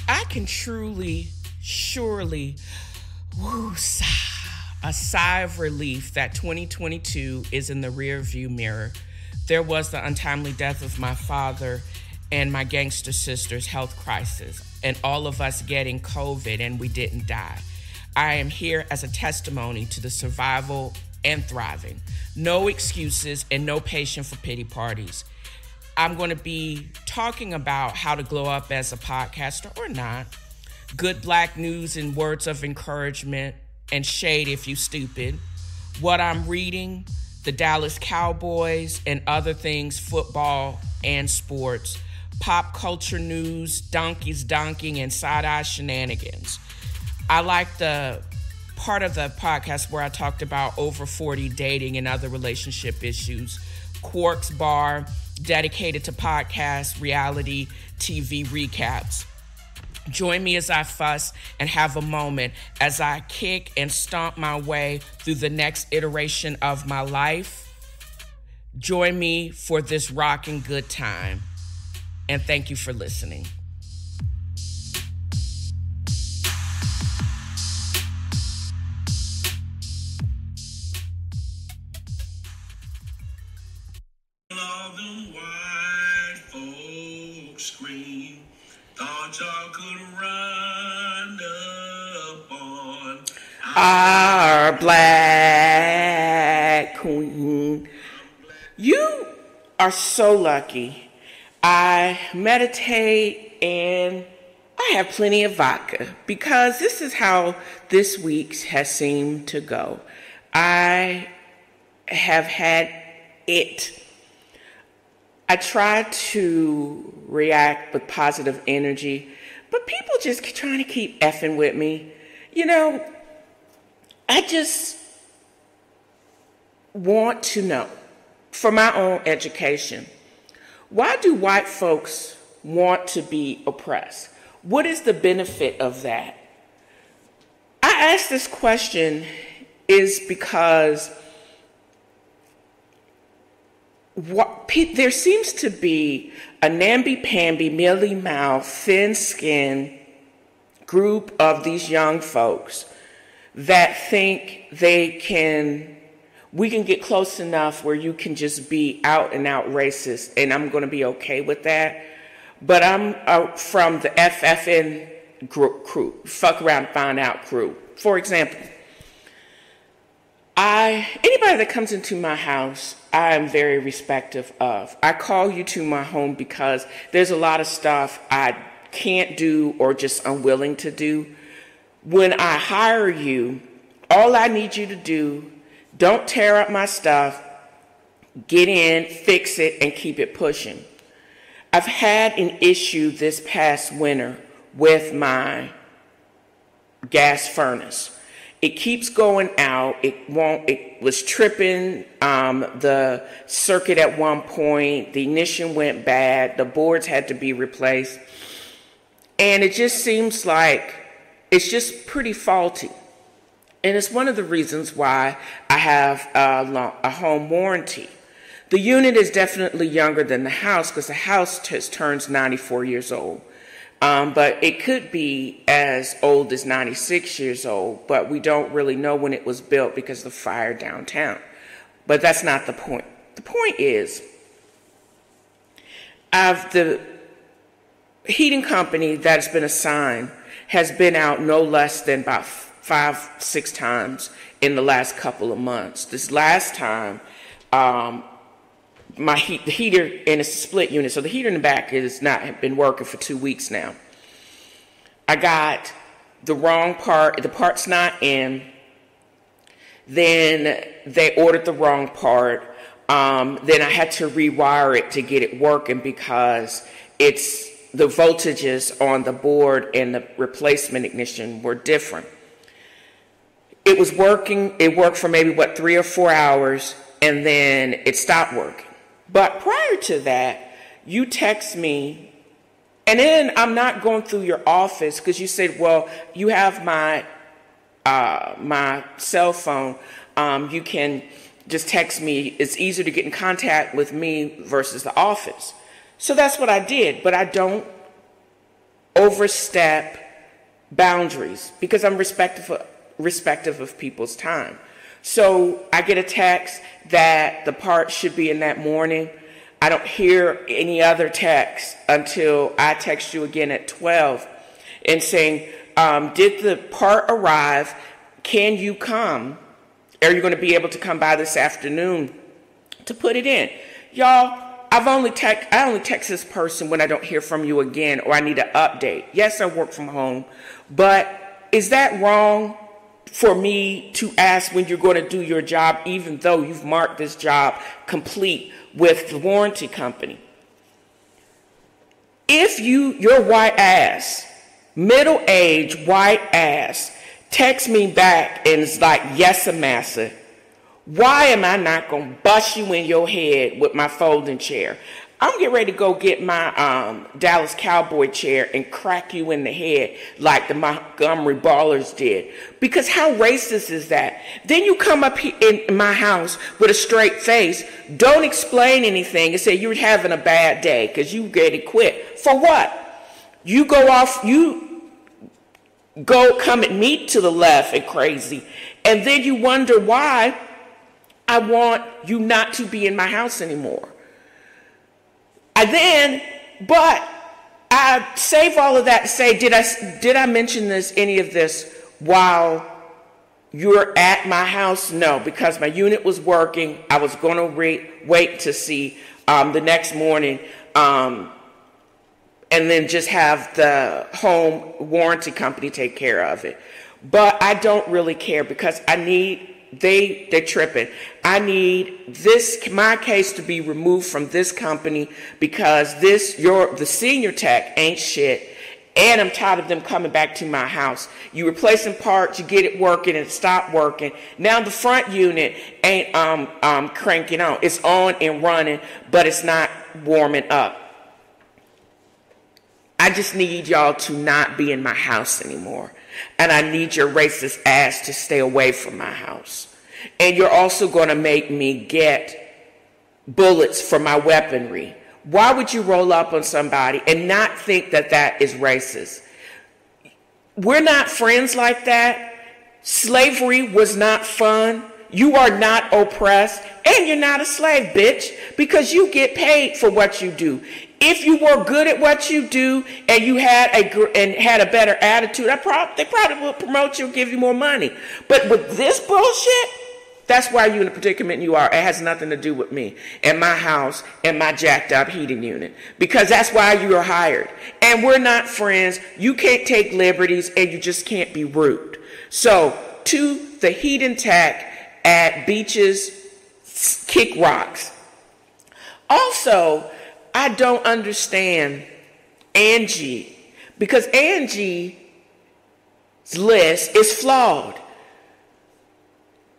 I can truly, surely, a sigh of relief that 2022 is in the rearview mirror. There was the untimely death of my father and my gangster sister's health crisis, and all of us getting COVID and we didn't die. I am here as a testimony to the survival and thriving. No excuses and no patience for pity parties. I'm going to be talking about how to glow up as a podcaster or not, good black news and words of encouragement, and shade if you stupid, what I'm reading, the Dallas Cowboys and other things, football and sports, pop culture news, donkeys donking, and side-eye shenanigans. I like the part of the podcast where I talked about over 40 dating and other relationship issues, Quark's Bar, dedicated to podcast, reality, TV recaps. Join me as I fuss and have a moment as I kick and stomp my way through the next iteration of my life. Join me for this rocking good time. And thank you for listening. All them white folks scream, thought y'all could run up on our black queen. You are so lucky. I meditate and I have plenty of vodka because this is how this week has seemed to go. I have had it. I try to react with positive energy, but people just trying to keep effing with me. You know, I just want to know, for my own education, why do white folks want to be oppressed? What is the benefit of that? I ask this question is because there seems to be a namby-pamby, mealy-mouthed, thin-skinned group of these young folks that think we can get close enough where you can just be out and out racist, and I'm going to be okay with that. But I'm from the FFN crew, fuck around, find out crew. For example, anybody that comes into my house, I am very respectful of. I call you to my home because there's a lot of stuff I can't do or just unwilling to do. When I hire you, all I need you to do, don't tear up my stuff, get in, fix it, and keep it pushing. I've had an issue this past winter with my gas furnace. It keeps going out. It was tripping the circuit at one point. The ignition went bad. The boards had to be replaced. And it just seems like it's just pretty faulty. And it's one of the reasons why I have a home warranty. The unit is definitely younger than the house because the house turns 94 years old. But it could be as old as 96 years old, but we don't really know when it was built because of the fire downtown. But that's not the point. The point is, the heating company that's been assigned has been out no less than about 5-6 times in the last couple of months. This last time, the heater, and it's a split unit, so the heater in the back has not been working for 2 weeks now. I got the wrong part, the part's not in. Then they ordered the wrong part. Then I had to rewire it to get it working because the voltages on the board and the replacement ignition were different. It was working. It worked for maybe, 3 or 4 hours, and then it stopped working. But prior to that, you text me, and then I'm not going through your office because you said, well, you have my cell phone. You can just text me. It's easier to get in contact with me versus the office. So that's what I did, but I don't overstep boundaries because I'm respective of people's time. So I get a text that the part should be in that morning. I don't hear any other text until I text you again at 12 and saying, did the part arrive? Can you come? Are you going to be able to come by this afternoon to put it in? Y'all, I only text this person when I don't hear from you again or I need an update. Yes, I work from home, but is that wrong for me to ask when you're going to do your job, even though you've marked this job complete with the warranty company? If your white ass, middle-aged white ass, text me back and it's like, yes, massa, why am I not going to bust you in your head with my folding chair? I'm getting ready to go get my Dallas Cowboy chair and crack you in the head like the Montgomery Ballers did. Because how racist is that? Then you come up here in my house with a straight face, don't explain anything, and say you're having a bad day because you get it quit. For what? You go off, you go come at me to the left and crazy, and then you wonder why I want you not to be in my house anymore. But I save all of that to say, did I mention any of this while you're at my house? No, because my unit was working. I was going to wait to see the next morning and then just have the home warranty company take care of it. But I don't really care because I need, they're tripping. I need my case to be removed from this company because the senior tech ain't shit. And I'm tired of them coming back to my house. You replacing parts, you get it working and it stopped working. Now the front unit ain't cranking on. It's on and running, but it's not warming up. I just need y'all to not be in my house anymore. And I need your racist ass to stay away from my house. And you're also going to make me get bullets for my weaponry. Why would you roll up on somebody and not think that that is racist? We're not friends like that. Slavery was not fun. You are not oppressed. And you're not a slave, bitch, because you get paid for what you do. If you were good at what you do and you had a better attitude, they probably will promote you and give you more money. But with this bullshit, that's why you're in the predicament you are. It has nothing to do with me and my house and my jacked up heating unit, because that's why you are hired. And we're not friends. You can't take liberties and you just can't be rude. So to the heating tech at Beaches Kick Rocks. Also, I don't understand Angi, because Angi's list is flawed.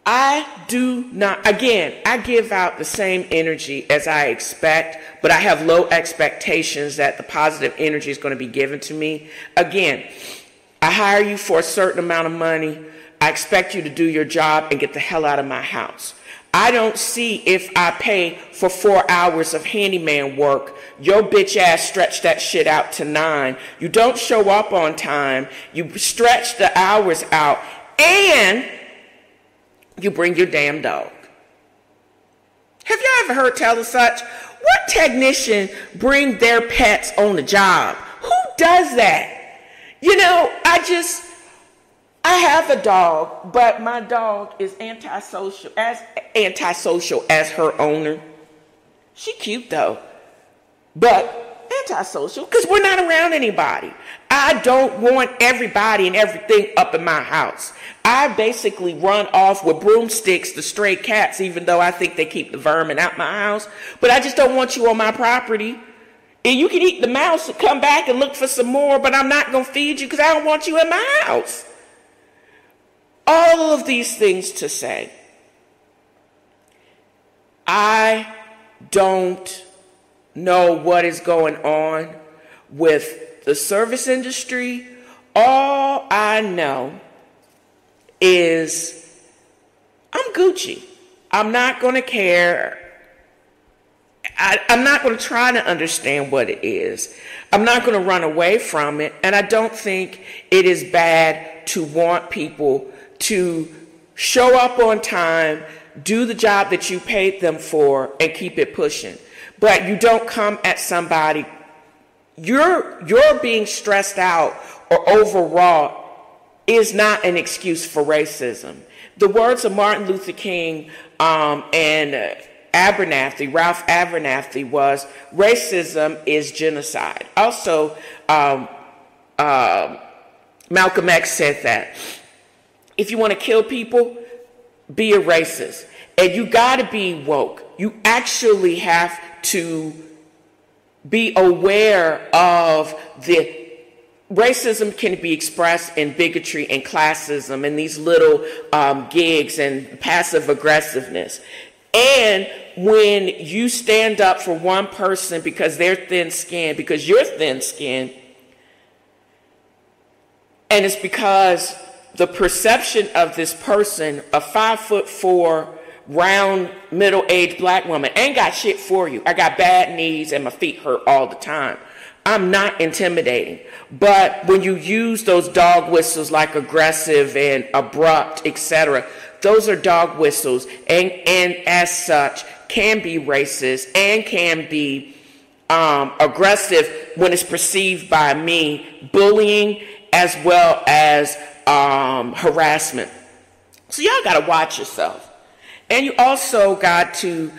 I do not, again, I give out the same energy as I expect, but I have low expectations that the positive energy is going to be given to me. Again, I hire you for a certain amount of money. I expect you to do your job and get the hell out of my house. I don't see if I pay for 4 hours of handyman work, your bitch ass stretch that shit out to 9. You don't show up on time. You stretch the hours out and you bring your damn dog. Have y'all ever heard tell of such? What technician bring their pets on the job? Who does that? You know, I have a dog, but my dog is antisocial as her owner. She cute though, but antisocial because we're not around anybody. I don't want everybody and everything up in my house. I basically run off with broomsticks the stray cats, even though I think they keep the vermin out my house. But I just don't want you on my property. And you can eat the mouse and come back and look for some more, but I'm not going to feed you because I don't want you in my house. All of these things to say, I don't know what is going on with the service industry. All I know is I'm Gucci. I'm not going to care I'm not going to try to understand what it is. I'm not going to run away from it. And I don't think it is bad to want people to show up on time, do the job that you paid them for, and keep it pushing. But you don't come at somebody. You're being stressed out or overwrought is not an excuse for racism. The words of Martin Luther King and Ralph Abernathy was, racism is genocide. Also, Malcolm X said that. If you want to kill people, be a racist. And you got to be woke. You actually have to be aware of the racism can be expressed in bigotry and classism and these little gigs and passive aggressiveness. And when you stand up for one person because they're thin-skinned, because you're thin-skinned, and it's because the perception of this person, a 5'4", round, middle-aged black woman, ain't got shit for you. I got bad knees and my feet hurt all the time. I'm not intimidating. But when you use those dog whistles like aggressive and abrupt, etc., those are dog whistles, and as such can be racist and can be aggressive when it's perceived by me, bullying as well as harassment. So y'all got to watch yourself. And you also got to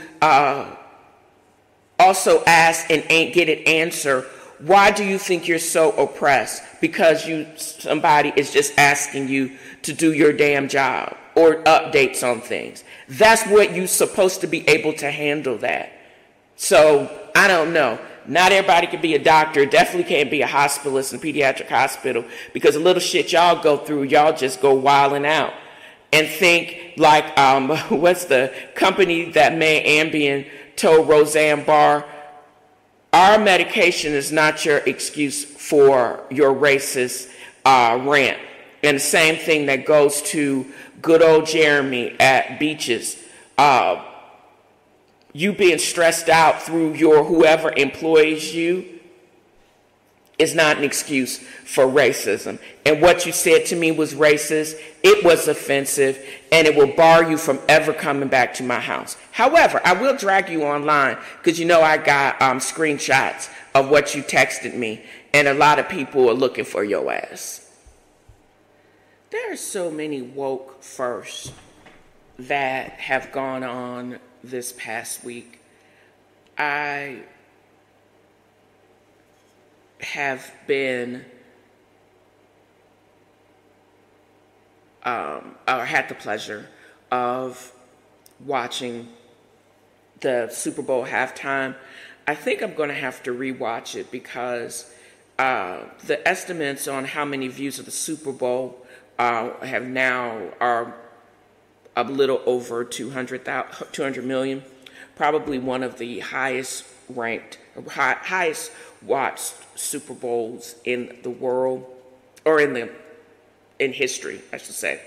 also ask and get an answer. Why do you think you're so oppressed? Because somebody is just asking you to do your damn job or updates on things. That's what you're supposed to be able to handle that. So I don't know. Not everybody can be a doctor. Definitely can't be a hospitalist in a pediatric hospital, because the little shit y'all go through, y'all just go wilding out and think like, what's the company that made Ambien told Roseanne Barr, our medication is not your excuse for your racist rant. And the same thing that goes to good old Jeremy at Beaches. You being stressed out through your whoever employs you is not an excuse for racism. And what you said to me was racist, it was offensive, and it will bar you from ever coming back to my house. However, I will drag you online, because you know I got screenshots of what you texted me, and a lot of people are looking for your ass. There are so many woke firsts that have gone on this past week. I have been or had the pleasure of watching the Super Bowl halftime. I think I'm going to have to rewatch it, because the estimates on how many views of the Super Bowl are a little over 200 million. Probably one of the highest watched Super Bowls in the world, or in history, I should say.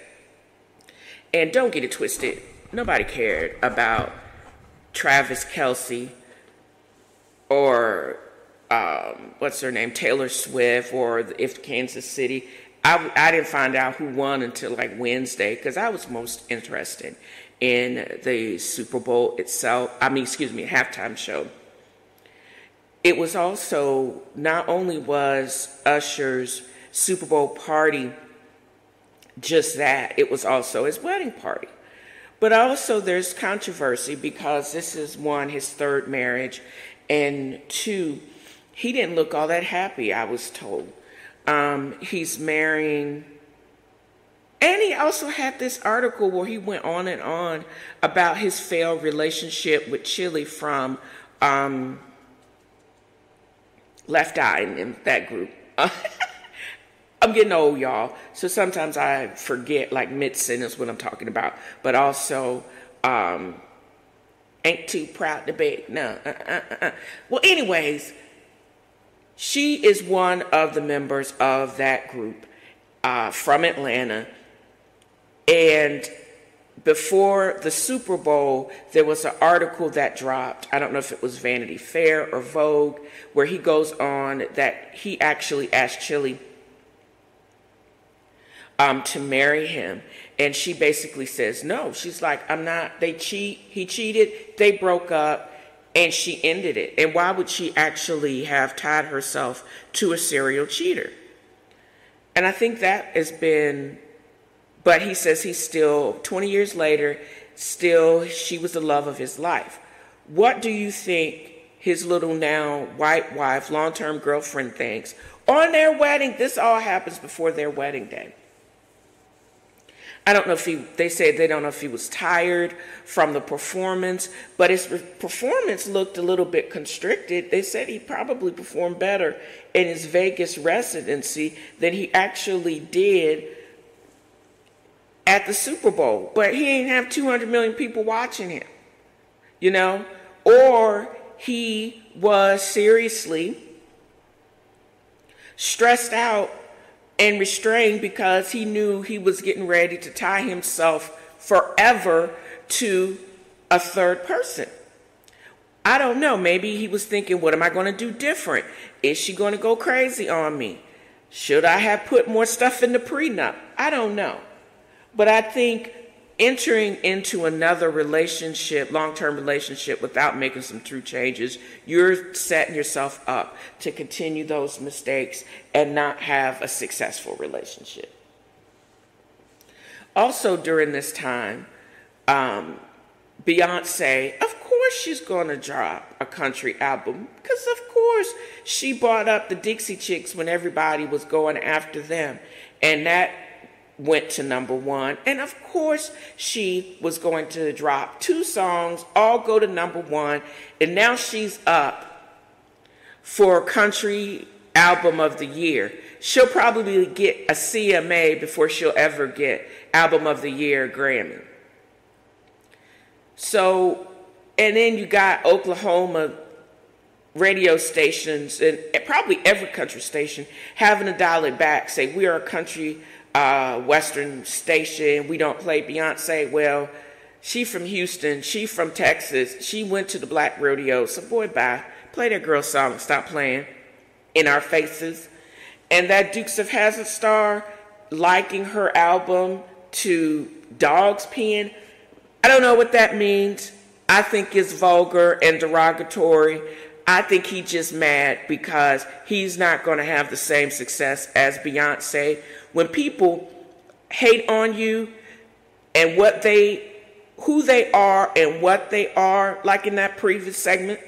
And don't get it twisted, nobody cared about Travis Kelce or what's her name, Taylor Swift, or if Kansas City. I didn't find out who won until like Wednesday, because I was most interested in the Super Bowl itself. Halftime show. It was also, not only was Usher's Super Bowl party just that, it was also his wedding party. But also there's controversy, because this is, one, his third marriage, and two, he didn't look all that happy, I was told. He's marrying, and he also had this article where he went on and on about his failed relationship with Chili from Left Eye in that group. I'm getting old, y'all, so sometimes I forget like mid-sentence what I'm talking about. But also, ain't too proud to be, no. Well, anyways, she is one of the members of that group from Atlanta, and before the Super Bowl, there was an article that dropped. I don't know if it was Vanity Fair or Vogue, where he goes on that he actually asked Chili to marry him. And she basically says no. She's like, I'm not, he cheated, they broke up, and she ended it. And why would she actually have tied herself to a serial cheater? And I think that has been, but he says he's still, 20 years later, still, she was the love of his life. What do you think his little now white wife, long-term girlfriend thinks? On their wedding, this all happens before their wedding day. I don't know if they said they don't know if he was tired from the performance, but his performance looked a little bit constricted. They said he probably performed better in his Vegas residency than he actually did at the Super Bowl. But he ain't have 200 million people watching him, you know? Or he was seriously stressed out and restrained because he knew he was getting ready to tie himself forever to a third person. I don't know. Maybe he was thinking, what am I going to do different? Is she going to go crazy on me? Should I have put more stuff in the prenup? I don't know. But I think entering into another relationship, long-term relationship, without making some true changes, you're setting yourself up to continue those mistakes and not have a successful relationship. Also during this time, Beyonce, of course she's going to drop a country album, because of course she brought up the Dixie Chicks when everybody was going after them, and that went to #1. And of course she was going to drop 2 songs, all go to #1, and now she's up for country album of the year. She'll probably get a CMA before she'll ever get album of the year Grammy. So, and then you got Oklahoma radio stations, and probably every country station, having to dial it back, say we are a country Western station, we don't play Beyonce. Well, she from Houston, she from Texas, she went to the black rodeo, so boy, bye. Play that girl song and stop playing in our faces. And that Dukes of Hazzard star liking her album to dogs peeing, I don't know what that means. I think it's vulgar and derogatory. I think he's just mad because he's not going to have the same success as Beyonce. When people hate on you and who they are and what they are, like in that previous segment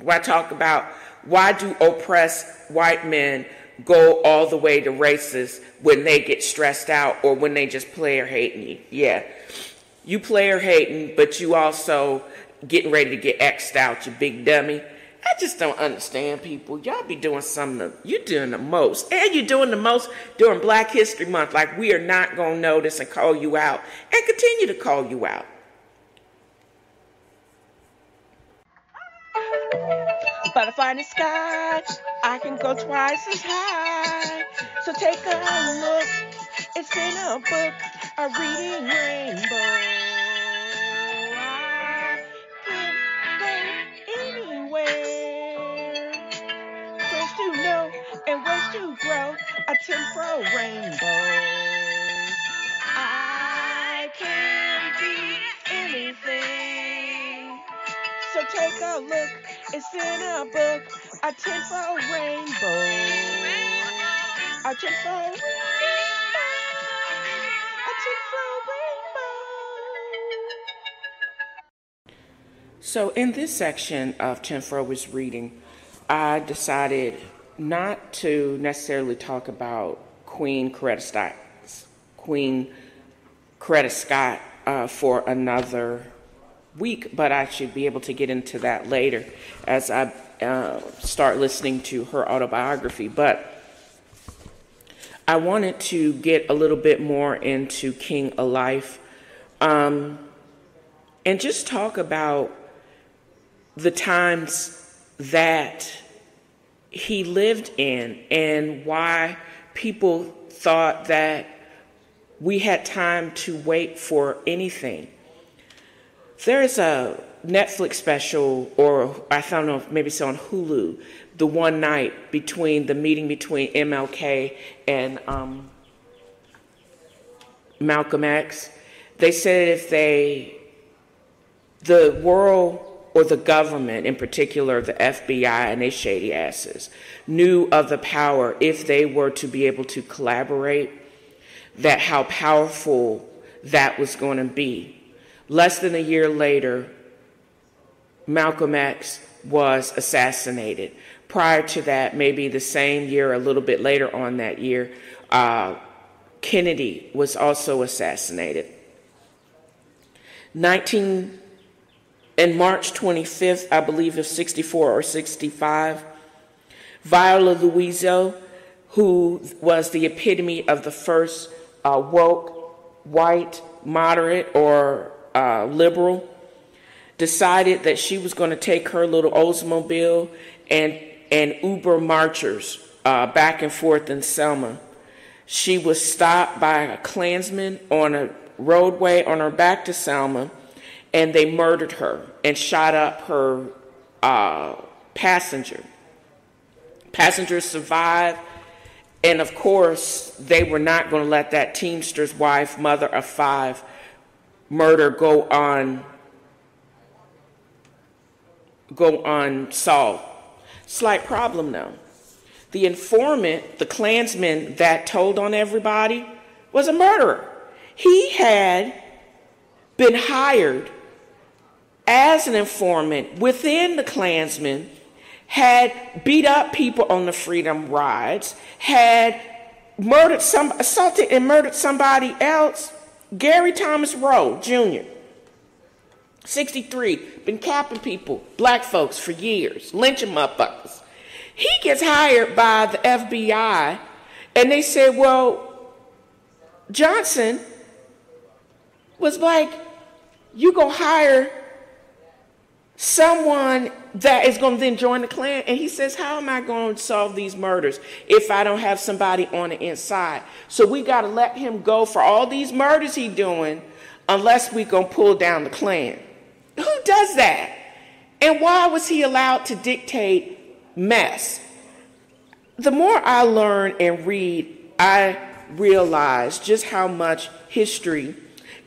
where I talk about why do oppressed white men go all the way to racist when they get stressed out or when they just player hating you. Yeah, you player hating, but you also getting ready to get X'd out, you big dummy. I just don't understand people. Y'all be doing you're doing the most. And you're doing the most during Black History Month. Like, we are not going to notice and call you out and continue to call you out. Butterfly in the sky, I can go twice as high. So take a look, it's in a book, a reading rainbow. And ways to grow a TNFro rainbow. I can be anything. So take a look, it's in a book, a TNFro rainbow. A TNFro rainbow. A TNFro rainbow. So in this section of TNFroisReading, I decided not to necessarily talk about Queen Coretta Scott for another week, but I should be able to get into that later as I start listening to her autobiography. But I wanted to get a little bit more into King of Life and just talk about the times that he lived in and why people thought that we had time to wait for anything. There is a Netflix special, or I don't know, maybe it's on Hulu, the one night between the meeting between MLK and Malcolm X. They said if the world or the government, in particular the FBI and their shady asses, knew of the power if they were to be able to collaborate, that how powerful that was going to be. Less than a year later, Malcolm X was assassinated. Prior to that, maybe the same year, a little bit later on that year, Kennedy was also assassinated. In March 25th, I believe of 64 or 65, Viola Liuzzo, who was the epitome of the first woke, white, moderate, or liberal, decided that she was going to take her little Oldsmobile and Uber marchers back and forth in Selma. She was stopped by a Klansman on a roadway on her back to Selma, and they murdered her and shot up her passenger. Passengers survived, and of course, they were not going to let that Teamster's wife, mother of 5, murder go unsolved. Slight problem though. The informant, the Klansman that told on everybody, was a murderer. He had been hired as an informant within the Klansmen, had beat up people on the freedom rides, had assaulted and murdered somebody else. Gary Thomas Rowe, Jr., 63, been capping people, black folks, for years, lynching motherfuckers. He gets hired by the FBI, and they said, well, Johnson was like, you gonna hire someone that is going to then join the Klan? And he says, how am I going to solve these murders if I don't have somebody on the inside? So we got to let him go for all these murders he doing unless we going to pull down the Klan. Who does that? And why was he allowed to dictate mess? The more I learn and read, I realize just how much history,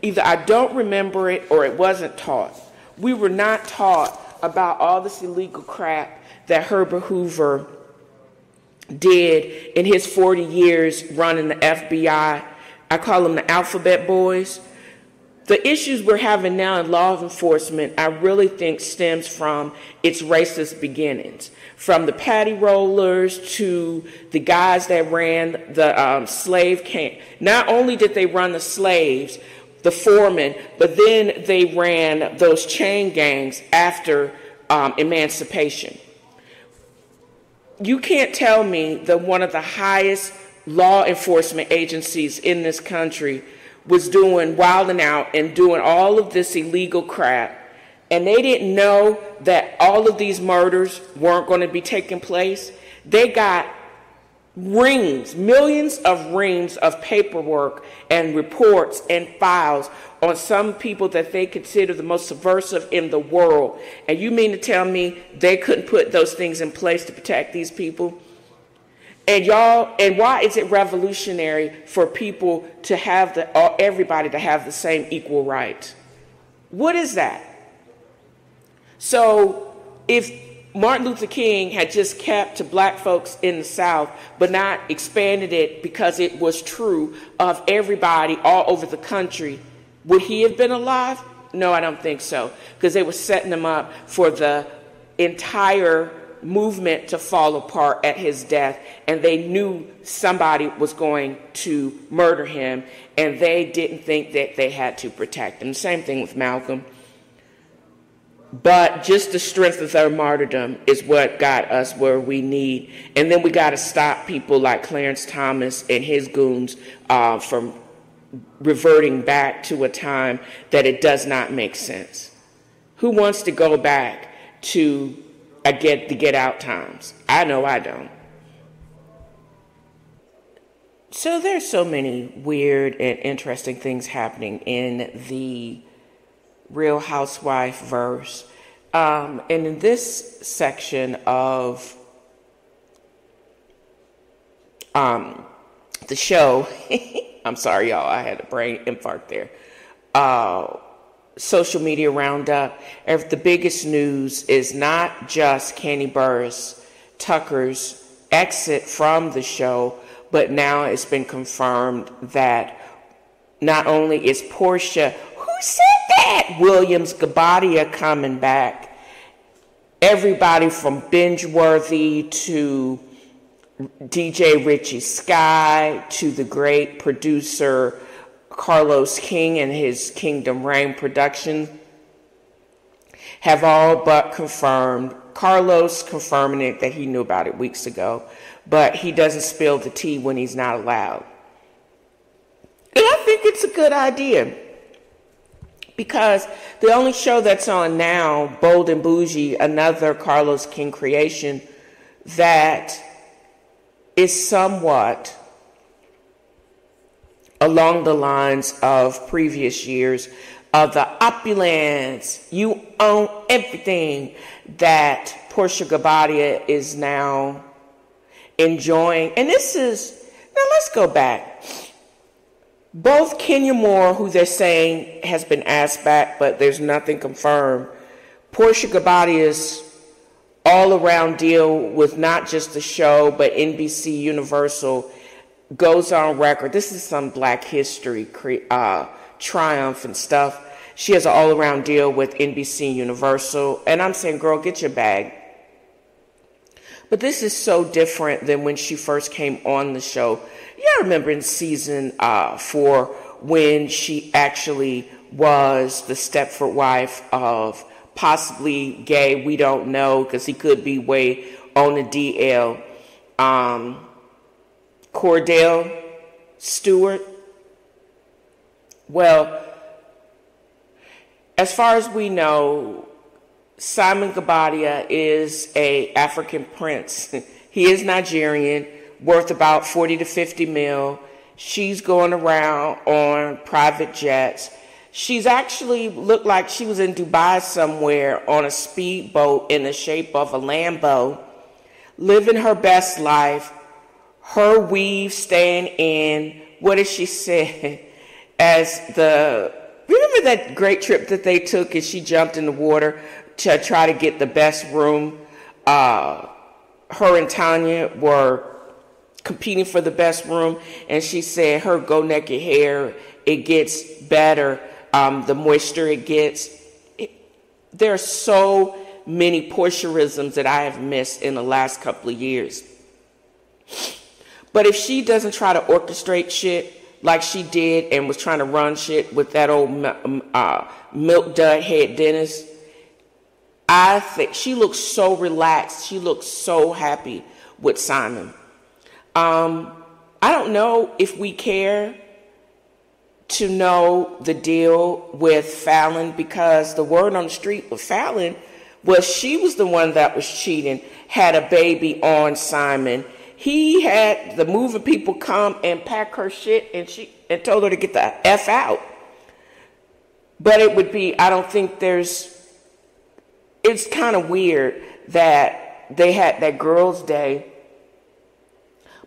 either I don't remember it or it wasn't taught. We were not taught about all this illegal crap that Herbert Hoover did in his 40 years running the FBI. I call them the alphabet boys. The issues we're having now in law enforcement, I really think stems from its racist beginnings. From the patty rollers to the guys that ran the slave camp. Not only did they run the slaves, the foreman, but then they ran those chain gangs after emancipation. You can't tell me that one of the highest law enforcement agencies in this country was wilding out and doing all of this illegal crap, and they didn't know that all of these murders weren't going to be taking place. They got millions of reams of paperwork and reports and files on some people that they consider the most subversive in the world. And you mean to tell me they couldn't put those things in place to protect these people? And why is it revolutionary for people to have everybody to have the same equal rights? What is that? So if Martin Luther King had just kept to black folks in the South, but not expanded it because it was true of everybody all over the country, would he have been alive? No, I don't think so, because they were setting him up for the entire movement to fall apart at his death, and they knew somebody was going to murder him, and they didn't think that they had to protect him. Same thing with Malcolm. But just the strength of their martyrdom is what got us where we need. And then we got to stop people like Clarence Thomas and his goons from reverting back to a time that it does not make sense. Who wants to go back to the get out times? I know I don't. So there's so many weird and interesting things happening in the Real Housewife verse. And in this section of the show, I'm sorry, y'all, I had a brain infarct there. Social media roundup. The biggest news is not just Kenny Burris Tucker's exit from the show, but now it's been confirmed that not only is Porscha, who said that? Williams Gabadia coming back. Everybody from Bingeworthy to DJ Richie Sky to the great producer Carlos King and his Kingdom Reign production have all but confirmed. Carlos confirming it that he knew about it weeks ago, but he doesn't spill the tea when he's not allowed. And I think it's a good idea because the only show that's on now, Bold and Bougie, another Carlos King creation that is somewhat along the lines of previous years of the opulence, you own everything that Porscha Gabadia is now enjoying. And this is, now let's go back. Both Kenya Moore, who they're saying has been asked back, but there's nothing confirmed. Porscha Gabadia's all-around deal with not just the show, but NBC Universal goes on record. This is some Black history triumph and stuff. She has an all-around deal with NBC Universal. And I'm saying, girl, get your bag. But this is so different than when she first came on the show. Yeah, I remember in season 4 when she actually was the Stepford wife of possibly gay, we don't know, because he could be way on the DL. Cordell Stewart. Well, as far as we know, Simon Gabadia is an African prince. He is Nigerian, worth about 40 to 50 mil. She's going around on private jets. She's actually looked like she was in Dubai somewhere on a speedboat in the shape of a Lambo, living her best life. Her weave staying in, what did she say? Remember that great trip that they took and she jumped in the water to try to get the best room? Her and Tanya were competing for the best room, and she said her go naked hair, it gets better, the moisture it gets. There are so many Porsche-isms that I have missed in the last couple of years. But if she doesn't try to orchestrate shit like she did and was trying to run shit with that old milk dud head Dennis, I think she looks so relaxed. She looks so happy with Simon. I don't know if we care to know the deal with Fallon, because the word on the street with Fallon was she was the one that was cheating, had a baby on Simon. He had the moving people come and pack her shit and told her to get the F out. But it would be, I don't think it's kind of weird that they had that girls' day.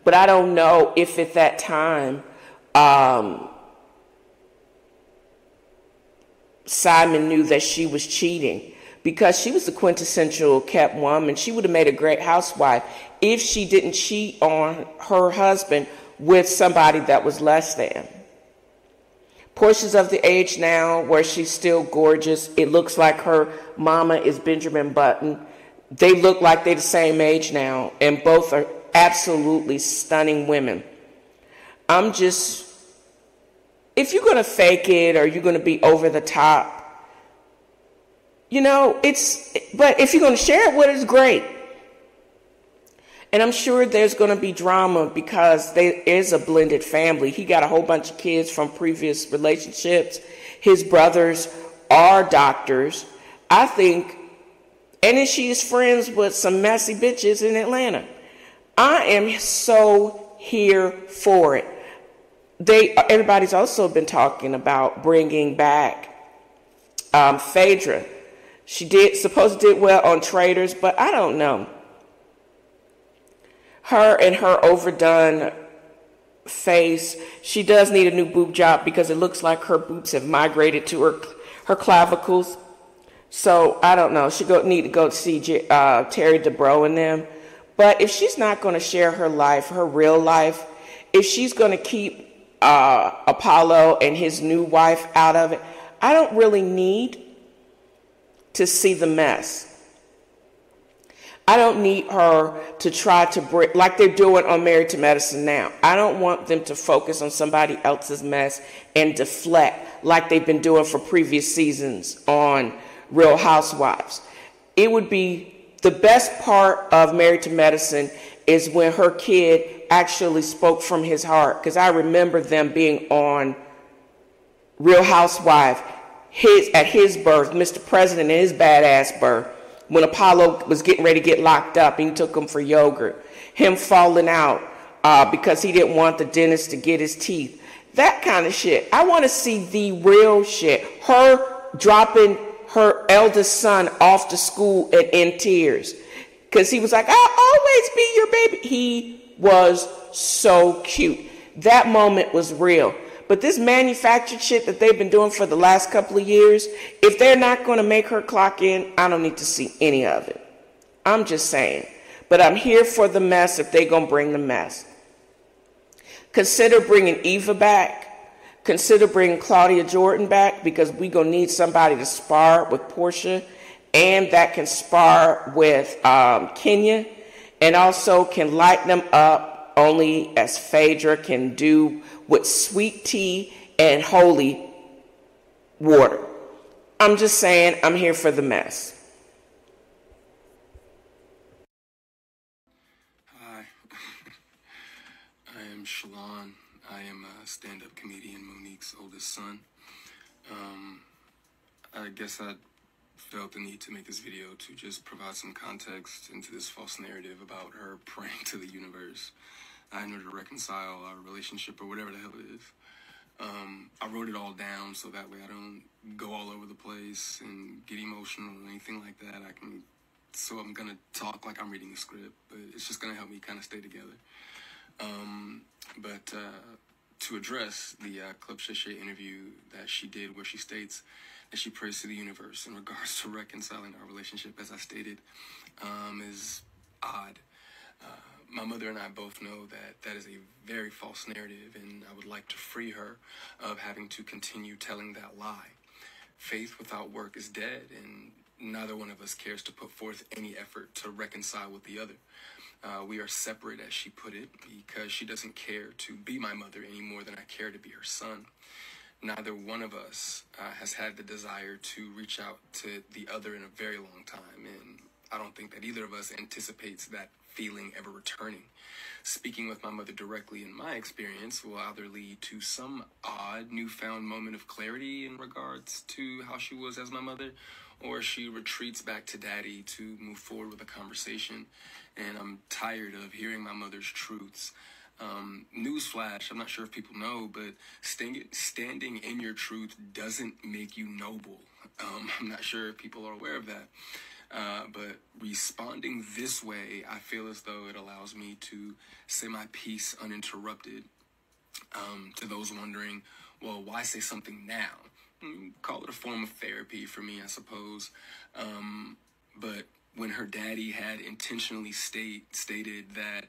But I don't know if at that time, Simon knew that she was cheating, because she was the quintessential kept woman. She would have made a great housewife if she didn't cheat on her husband with somebody that was less than. Porscha's of the age now where she's still gorgeous. It looks like her mama is Benjamin Button. They look like they're the same age now, and both are absolutely stunning women. If you're going to fake it or you're going to be over the top, but if you're going to share it with us, great. And I'm sure there's going to be drama because there is a blended family. He got a whole bunch of kids from previous relationships. His brothers are doctors, I think. And then she is friends with some messy bitches in Atlanta. I am so here for it. Everybody's also been talking about bringing back Phaedra. She supposedly did well on Traders, but I don't know. Her and her overdone face, she does need a new boob job because it looks like her boobs have migrated to her clavicles. So I don't know. She need to go see Terry DeBro and them. But if she's not going to share her life, her real life, if she's going to keep Apollo and his new wife out of it, I don't really need to see the mess. I don't need her to try to break, like they're doing on Married to Medicine now. I don't want them to focus on somebody else's mess and deflect like they've been doing for previous seasons on Real Housewives. It would be the best part of Married to Medicine is when her kid actually spoke from his heart. Because I remember them being on Real Housewives at his birth, Mr. President and his badass birth, when Apollo was getting ready to get locked up and he took him for yogurt. Him falling out because he didn't want the dentist to get his teeth. That kind of shit. I want to see the real shit. Her dropping her eldest son off to school and in tears. Because he was like, I'll always be your baby. He was so cute. That moment was real. But this manufactured shit that they've been doing for the last couple of years, if they're not going to make her clock in, I don't need to see any of it. I'm just saying. But I'm here for the mess if they're going to bring the mess. Consider bringing Eva back. Consider bringing Claudia Jordan back because we're going to need somebody to spar with Porscha and that can spar with Kenya and also can light them up only as Phaedra can do with sweet tea and holy water. I'm just saying, I'm here for the mess. Hi, I am Shalon. I am a stand-up comedian, Monique's oldest son. I guess I felt the need to make this video to just provide some context into this false narrative about her praying to the universe in order to reconcile our relationship or whatever the hell it is. I wrote it all down so that way I don't go all over the place and get emotional or anything like that. So I'm gonna talk like I'm reading a script, but it's just gonna help me kind of stay together. But to address the Club Shay interview that she did where she states that she prays to the universe in regards to reconciling our relationship, as I stated, is odd. My mother and I both know that that is a very false narrative, and I would like to free her of having to continue telling that lie. Faith without work is dead, and neither one of us cares to put forth any effort to reconcile with the other. We are separate, as she put it, because she doesn't care to be my mother any more than I care to be her son. Neither one of us has had the desire to reach out to the other in a very long time, and I don't think that either of us anticipates that feeling ever returning. Speaking with my mother directly, in my experience, will either lead to some odd newfound moment of clarity in regards to how she was as my mother, or she retreats back to daddy to move forward with a conversation. And I'm tired of hearing my mother's truths. Newsflash, I'm not sure if people know, but standing in your truth doesn't make you noble. I'm not sure if people are aware of that. But responding this way, I feel as though it allows me to say my piece uninterrupted. To those wondering, well, why say something now? Call it a form of therapy for me, I suppose. But when her daddy had intentionally stated that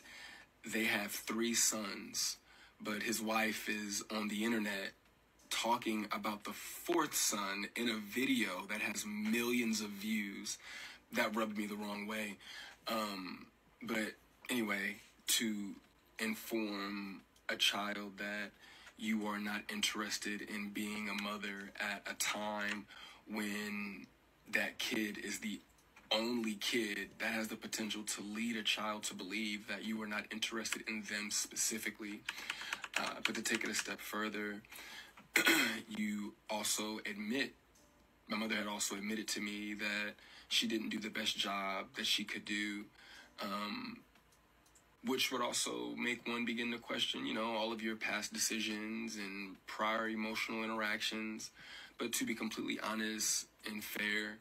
they have 3 sons, but his wife is on the internet talking about the 4th son in a video that has millions of views, that rubbed me the wrong way. But anyway, to inform a child that you are not interested in being a mother at a time when that kid is the only kid that has the potential to lead a child to believe that you are not interested in them specifically. But to take it a step further, you also admit, my mother had also admitted to me that she didn't do the best job that she could do which would also make one begin to question, all of your past decisions and prior emotional interactions. But to be completely honest and fair,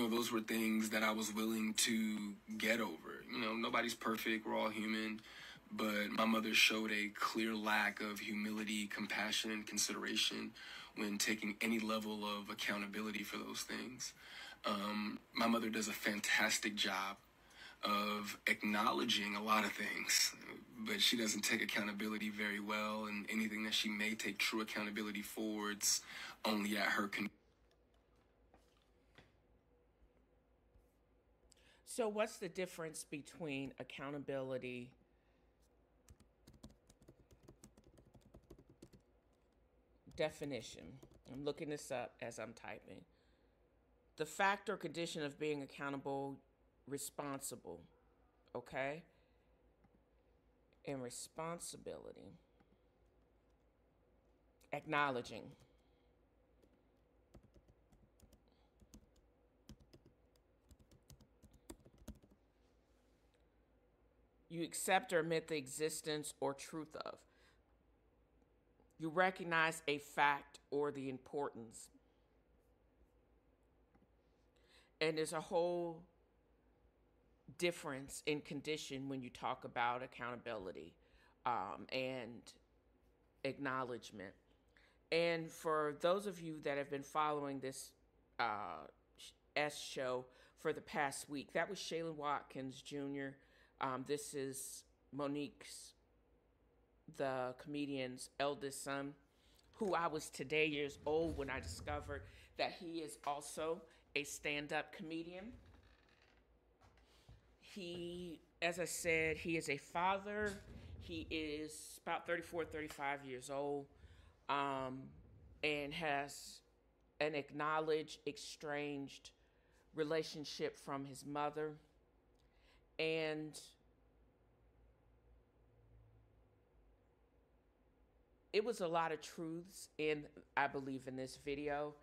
those were things that I was willing to get over. Nobody's perfect. We're all human. But my mother showed a clear lack of humility, compassion, and consideration when taking any level of accountability for those things. My mother does a fantastic job of acknowledging a lot of things, but she doesn't take accountability very well, and anything that she may take true accountability for, it's only at her So what's the difference between accountability definition? I'm looking this up as I'm typing. The fact or condition of being accountable, responsible, okay? And responsibility. Acknowledging. You accept or admit the existence or truth of. You recognize a fact or the importance. And there's a whole difference in condition when you talk about accountability and acknowledgement. And for those of you that have been following this S show for the past week, that was Shaylin Watkins Jr. This is Monique's, the comedian's eldest son, who I was today years old when I discovered that he is also a stand-up comedian. He, as I said, he is a father. He is about 34, 35 years old, and has an acknowledged, estranged relationship from his mother. And it was a lot of truths I believe, in this video,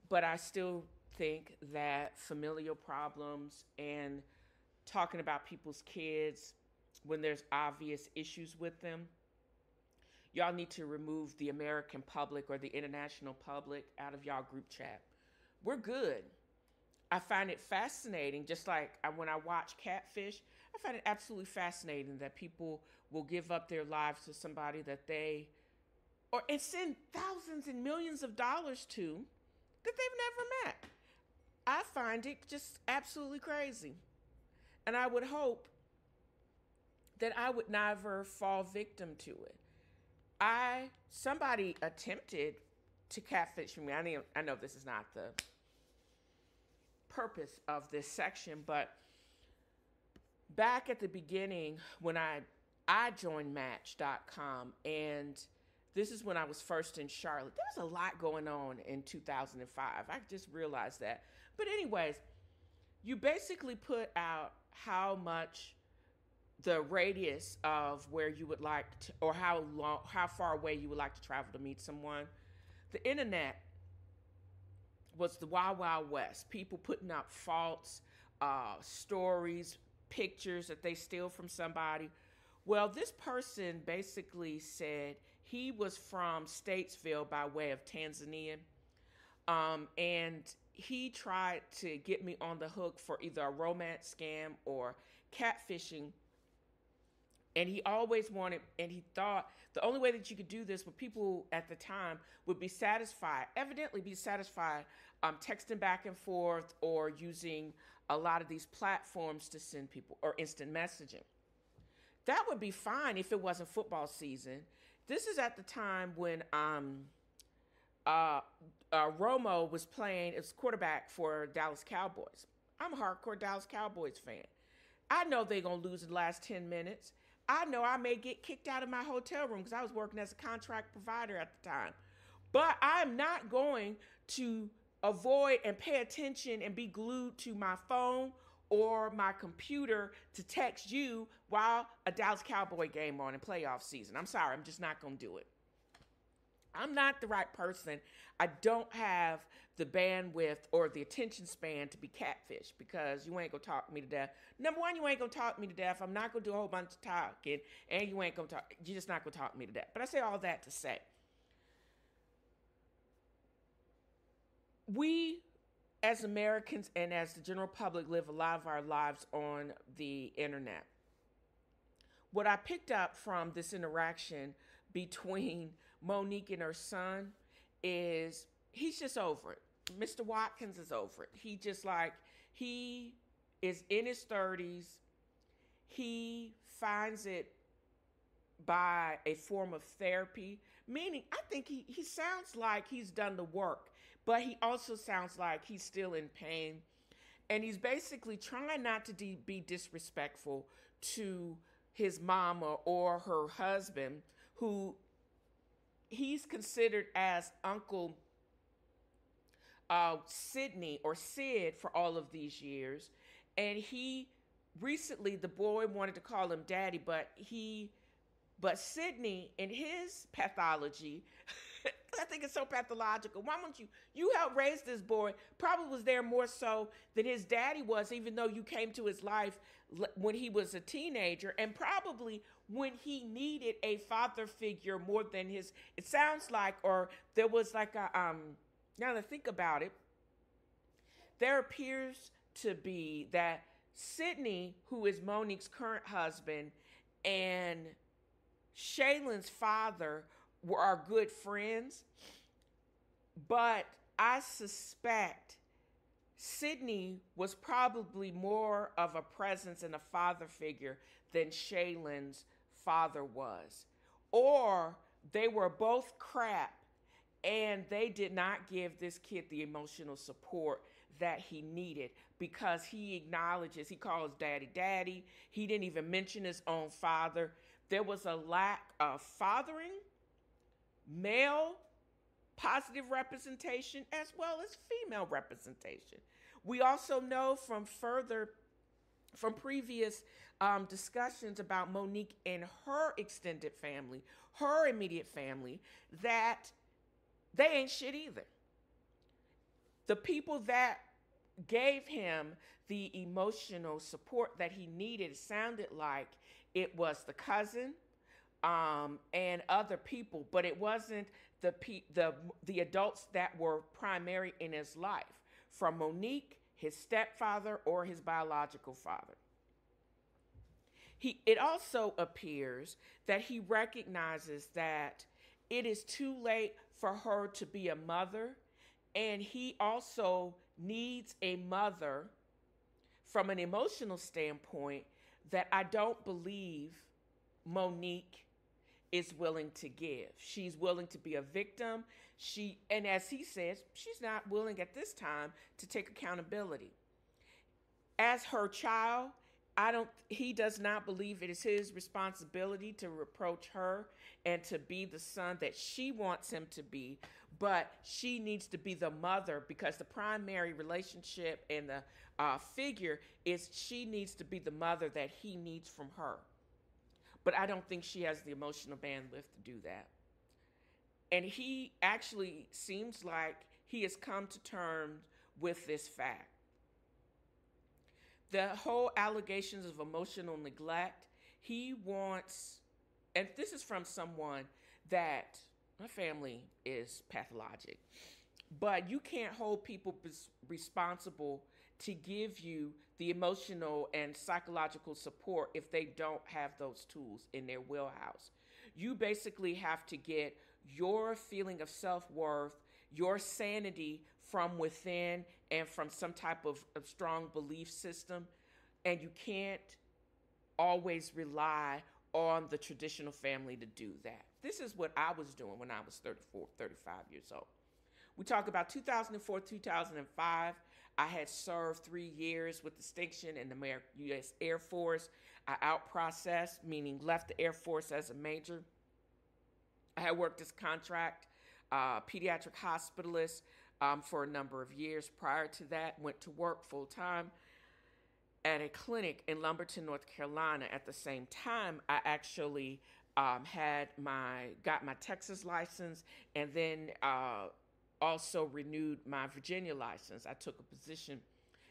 but I still think that familial problems and talking about people's kids when there's obvious issues with them, y'all need to remove the American public or the international public out of y'all group chat. We're good. I find it fascinating, just like when I watch Catfish, I find it absolutely fascinating that people will give up their lives to somebody that and send thousands and millions of dollars to that they've never met. I find it just absolutely crazy. And I would hope that I would never fall victim to it. Somebody attempted to catfish me. I know this is not the purpose of this section, but back at the beginning when I joined Match.com, and this is when I was first in Charlotte. There was a lot going on in 2005. I just realized that. But anyways, you basically put out how much the radius of where you would like to, or how far away you would like to travel to meet someone. The internet was the Wild Wild West. People putting out false stories, pictures that they steal from somebody. Well, this person basically said he was from Statesville by way of Tanzania. And he tried to get me on the hook for either a romance scam or catfishing. And he always wanted, and he thought the only way that you could do this with people at the time would be evidently be satisfied, texting back and forth or using a lot of these platforms to send people, or instant messaging. That would be fine if it wasn't football season. This is at the time when Romo was playing as quarterback for Dallas Cowboys. I'm a hardcore Dallas Cowboys fan. I know they're going to lose in the last 10 minutes. I know I may get kicked out of my hotel room because I was working as a contract provider at the time. But I'm not going to avoid and pay attention and be glued to my phone or my computer to text you while a Dallas Cowboy game on in playoff season. I'm sorry, I'm just not going to do it. I'm not the right person. I don't have the bandwidth or the attention span to be catfish because you ain't gonna talk me to death. Number one, you ain't gonna talk me to death. I'm not gonna do a whole bunch of talking, and you ain't gonna talk. You're just not gonna talk me to death. But I say all that to say, we as Americans and as the general public live a lot of our lives on the internet. What I picked up from this interaction between Monique and her son is he's just over it. Mr. Watkins is over it. He just like, he is in his 30s. He finds it by a form of therapy, meaning I think he sounds like he's done the work, but he also sounds like he's still in pain. And he's basically trying not to be disrespectful to his mama or her husband, who he's considered as Uncle Sidney or Sid for all of these years. And he recently, the boy wanted to call him daddy, but Sidney, in his pathology, I think it's so pathological. Why don't you helped raise this boy, probably was there more so than his daddy was, even though you came to his life when he was a teenager, and probably when he needed a father figure more than his, it sounds like, or there was like a, now that I think about it, there appears to be that Sidney, who is Monique's current husband, and Shaylin's father are good friends, but I suspect Sidney was probably more of a presence and a father figure than Shaylin's father was. Or they were both crap and they did not give this kid the emotional support that he needed, because he acknowledges, he calls daddy daddy. He didn't even mention his own father. There was a lack of fathering, male positive representation, as well as female representation. We also know from previous discussions about Monique and her extended family, her immediate family, that they ain't shit either. The people that gave him the emotional support that he needed, sounded like it was the cousin and other people, but it wasn't the adults that were primary in his life, from Monique, his stepfather, or his biological father. It also appears that he recognizes that it is too late for her to be a mother, and he also needs a mother from an emotional standpoint that I don't believe Monique is willing to give. She's willing to be a victim. And as he says, she's not willing at this time to take accountability. As her child, he does not believe it is his responsibility to reproach her and to be the son that she wants him to be, but she needs to be the mother, because the primary relationship and the figure is she needs to be the mother that he needs from her. But I don't think she has the emotional bandwidth to do that. And he actually seems like he has come to terms with this fact. The whole allegations of emotional neglect, he wants, and this is from someone that, my family is pathologic, but you can't hold people responsible to give you the emotional and psychological support if they don't have those tools in their wheelhouse. You basically have to get your feeling of self-worth, your sanity from within and from some type of strong belief system. And you can't always rely on the traditional family to do that. This is what I was doing when I was 34, 35 years old. We talk about 2004, 2005. I had served 3 years with distinction in the U.S. Air Force. I out-processed, meaning left the Air Force as a major. I had worked as contract pediatric hospitalist for a number of years. Prior to that, went to work full-time at a clinic in Lumberton, North Carolina. At the same time, I actually got my Texas license, and then also renewed my Virginia license. I took a position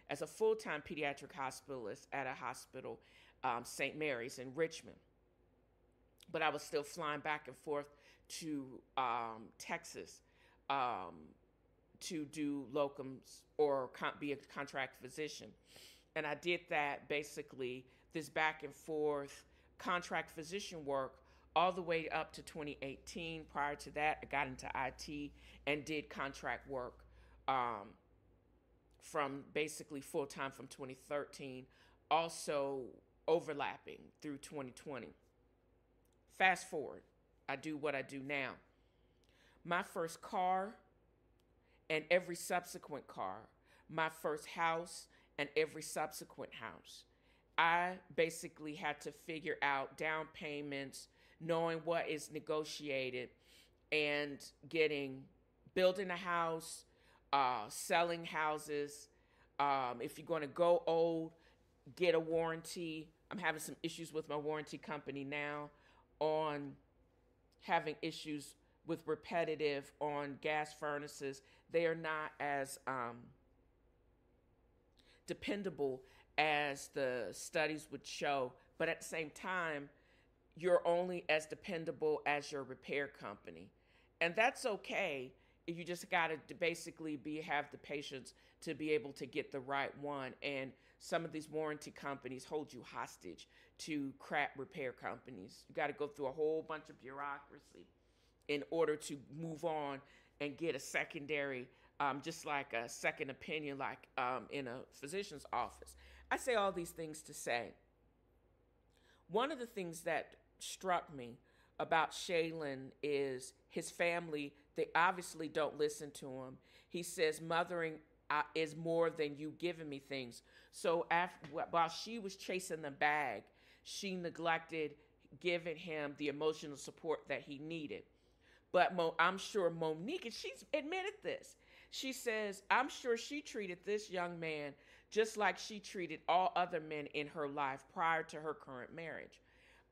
as a full-time pediatric hospitalist at a hospital, St. Mary's in Richmond. But I was still flying back and forth to Texas to do locums or be a contract physician. And I did that, basically, this back and forth contract physician work all the way up to 2018. Prior to that, I got into IT and did contract work from basically full-time from 2013, also overlapping through 2020. Fast forward, I do what I do now. My first car and every subsequent car, my first house and every subsequent house. I basically had to figure out down payments, knowing what is negotiated, and building a house, selling houses. If you're going to go old, get a warranty. I'm having some issues with my warranty company now on having issues with repetitive on gas furnaces. They are not as dependable as the studies would show, but at the same time, you're only as dependable as your repair company. And that's okay. You just got to basically have the patience to be able to get the right one. And some of these warranty companies hold you hostage to crap repair companies. You got to go through a whole bunch of bureaucracy in order to move on and get a secondary, just like a second opinion, like in a physician's office. I say all these things to say, one of the things that struck me about Shaylin is his family. They obviously don't listen to him. He says mothering is more than you giving me things. So while she was chasing the bag, she neglected giving him the emotional support that he needed. But I'm sure Monique, and she's admitted this, she says, I'm sure she treated this young man just like she treated all other men in her life prior to her current marriage.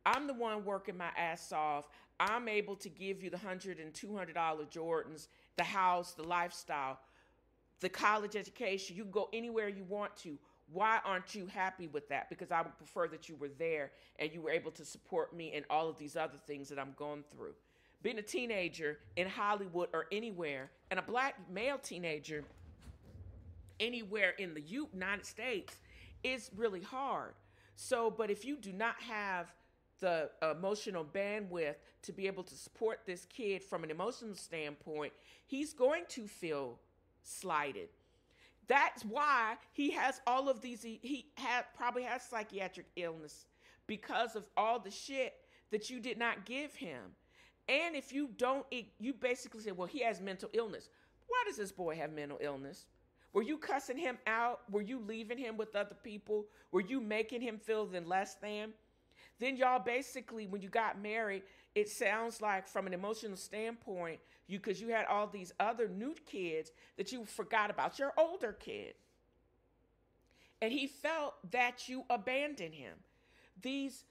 I'm the one working my ass off. I'm able to give you the $100 and $200 Jordans, the house, the lifestyle, the college education. You can go anywhere you want to. Why aren't you happy with that? Because I would prefer that you were there and you were able to support me in all of these other things that I'm going through. Being a teenager in Hollywood or anywhere, and a black male teenager anywhere in the United States is really hard. So, but if you do not have the emotional bandwidth to be able to support this kid from an emotional standpoint, he's going to feel slighted. That's why he has all of these, probably has psychiatric illness because of all the shit that you did not give him. And if you don't, you basically say, well, he has mental illness. Why does this boy have mental illness? Were you cussing him out? Were you leaving him with other people? Were you making him feel less than? Then y'all basically, when you got married, it sounds like from an emotional standpoint, because you had all these other new kids that you forgot about your older kid. And he felt that you abandoned him. These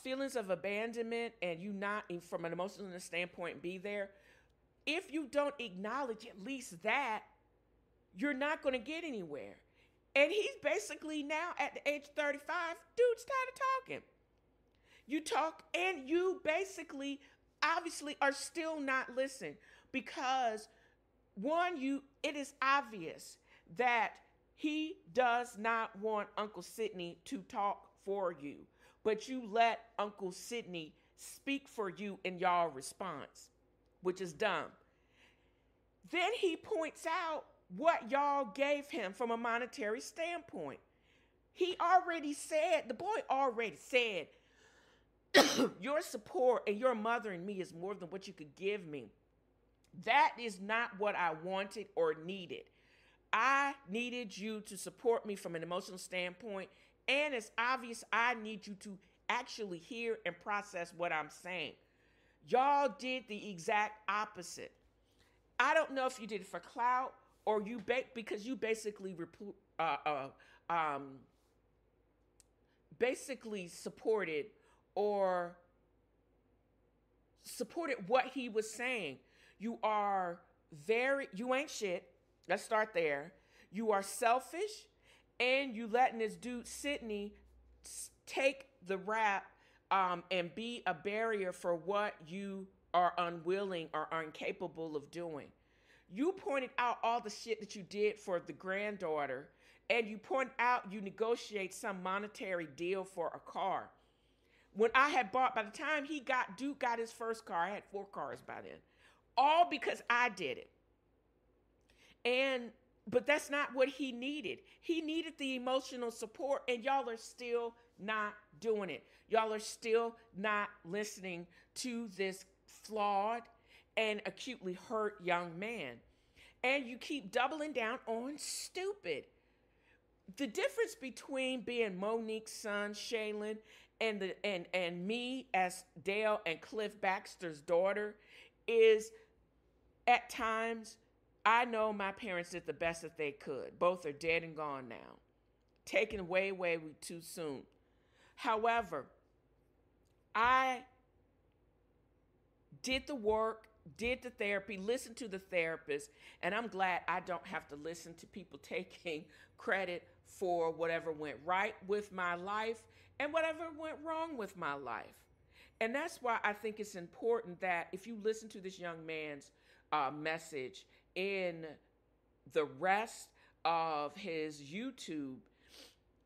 feelings of abandonment and you not, from an emotional standpoint, be there. If you don't acknowledge at least that, you're not going to get anywhere. And he's basically now at the age 35, dude's tired of talking. You talk and you basically, obviously, are still not listening because it is obvious that he does not want Uncle Sidney to talk for you, but you let Uncle Sidney speak for you in y'all response, which is dumb. Then he points out what y'all gave him from a monetary standpoint. The boy already said, your support and your mothering me is more than what you could give me. That is not what I wanted or needed. I needed you to support me from an emotional standpoint, and it's obvious I need you to actually hear and process what I'm saying. Y'all did the exact opposite. I don't know if you did it for clout or because you basically basically supported or supported what he was saying. You ain't shit. Let's start there. You are selfish, and you letting this dude Sydney take the rap and be a barrier for what you are unwilling or incapable of doing. You pointed out all the shit that you did for the granddaughter, and you point out you negotiate some monetary deal for a car. When I had bought, by the time Duke got his first car, I had 4 cars by then. All because I did it. But that's not what he needed. He needed the emotional support, and y'all are still not doing it. Y'all are still not listening to this flawed and acutely hurt young man. And you keep doubling down on stupid. The difference between being Monique's son, Shaylin, and me as Dale and Cliff Baxter's daughter is, at times, I know my parents did the best that they could. Both are dead and gone now. Taken way, way too soon. However, I did the work, did the therapy, listened to the therapist, and I'm glad I don't have to listen to people taking credit for whatever went right with my life and whatever went wrong with my life. And that's why I think it's important that if you listen to this young man's message in the rest of his YouTube,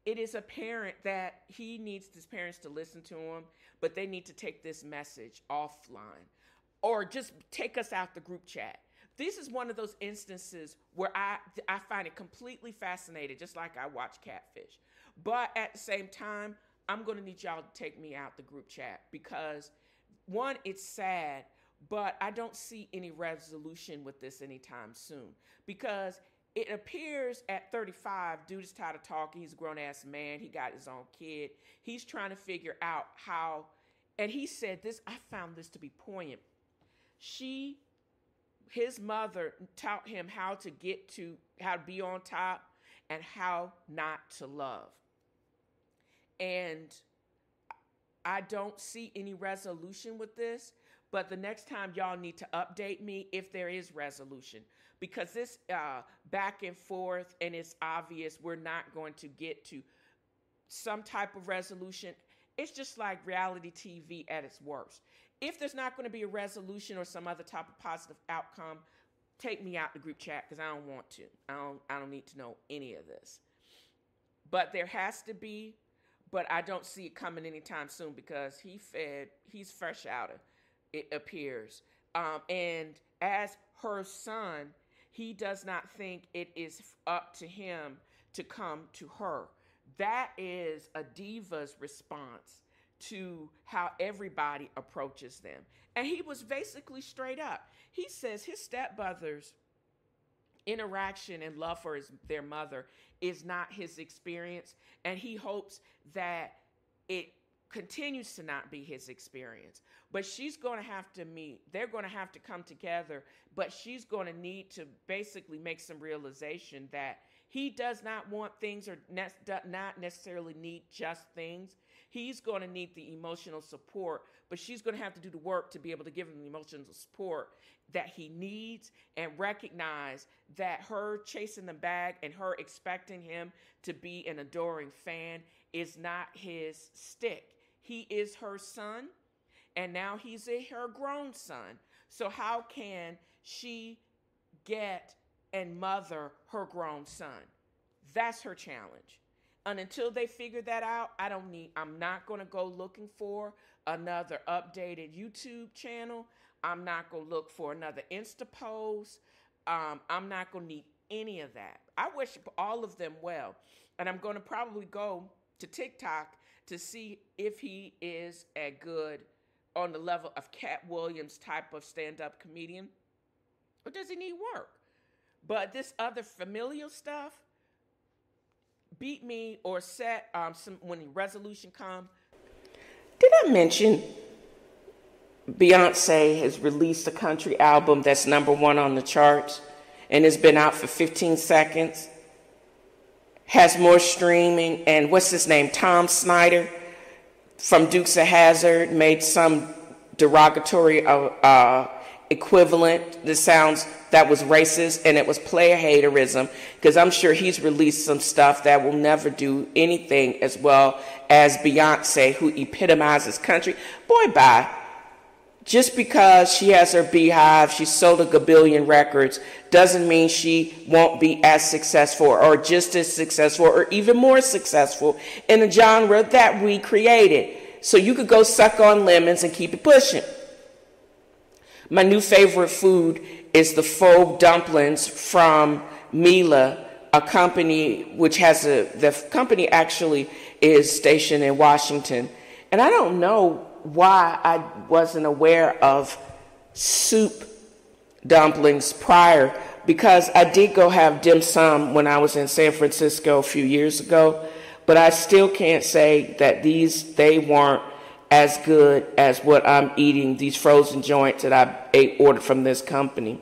it is apparent that he needs his parents to listen to him, but they need to take this message offline or just take us out the group chat. This is one of those instances where I find it completely fascinating, just like I watch Catfish. But at the same time, I'm going to need y'all to take me out the group chat because, one, it's sad, but I don't see any resolution with this anytime soon because it appears at 35, dude is tired of talking. He's a grown-ass man. He got his own kid. He's trying to figure out how, and he said this, I found this to be poignant. His mother taught him how to be on top and how not to love. And I don't see any resolution with this, but the next time y'all need to update me if there is resolution, because this back and forth, and it's obvious we're not going to get to some type of resolution. It's just like reality TV at its worst. If there's not going to be a resolution or some other type of positive outcome, take me out the group chat because I don't want to. I don't need to know any of this. But there has to be, but I don't see it coming anytime soon because he's fresh out of it appears. And as her son, he does not think it is up to him to come to her. That is a diva's response to how everybody approaches them. And he was basically straight up. He says his stepbrother's interaction and love for their mother is not his experience, and he hopes that it continues to not be his experience. But she's going to have to meet. They're going to have to come together, but she's going to need to basically make some realization that he does not want things or not necessarily need just things. He's going to need the emotional support, but she's going to have to do the work to be able to give him the emotional support that he needs and recognize that her chasing the bag and her expecting him to be an adoring fan is not his stick. He is her son, and now he's her grown son. So how can she get and mother her grown son? That's her challenge. And until they figure that out, I'm not going to go looking for another updated YouTube channel. I'm not going to look for another Insta post. I'm not going to need any of that. I wish all of them well. And I'm going to probably go to TikTok to see if he is a good on the level of Cat Williams type of stand-up comedian, or does he need work? But this other familial stuff, beat me or set when the resolution comes. Did I mention Beyonce has released a country album that's #1 on the charts and has been out for 15 seconds? Has more streaming, and what's his name? Tom Snyder from Dukes of Hazzard made some derogatory equivalent that was racist, and it was player haterism, because I'm sure he's released some stuff that will never do anything as well as Beyonce, who epitomizes country. Boy, bye. Just because she has her beehive, she sold a gabillion records, doesn't mean she won't be as successful or just as successful or even more successful in a genre that we created. So you could go suck on lemons and keep it pushing. My new favorite food is the faux dumplings from Mila, a company which has the company actually is stationed in Washington. And I don't know why I wasn't aware of soup dumplings prior, because I did go have dim sum when I was in San Francisco a few years ago, but I still can't say that they weren't as good as what I'm eating, these frozen joints that I ordered from this company.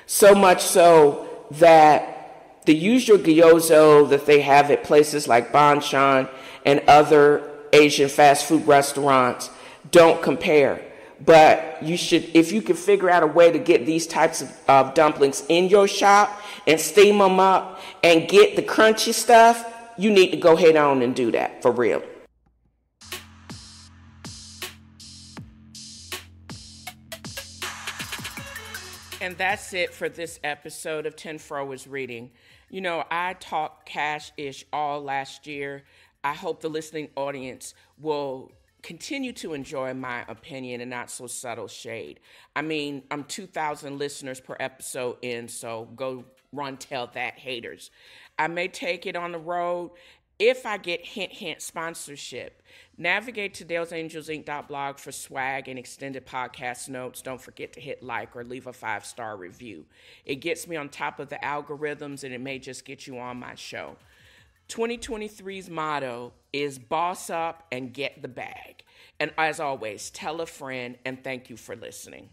So much so that the usual gyozo that they have at places like Banchan and other Asian fast food restaurants don't compare. But you should, if you can figure out a way to get these types of dumplings in your shop and steam them up and get the crunchy stuff, you need to go head on and do that for real. And that's it for this episode of TNFro is Reading. You know, I talked cash-ish all last year. I hope the listening audience will continue to enjoy my opinion and not so subtle shade. I mean, I'm 2,000 listeners per episode in, so go run tell that, haters. I may take it on the road if I get hint sponsorship. Navigate to DalesAngelsInc.blog for swag and extended podcast notes. Don't forget to hit like or leave a 5-star review. It gets me on top of the algorithms, and it may just get you on my show. 2023's motto is boss up and get the bag. And as always, tell a friend, and thank you for listening.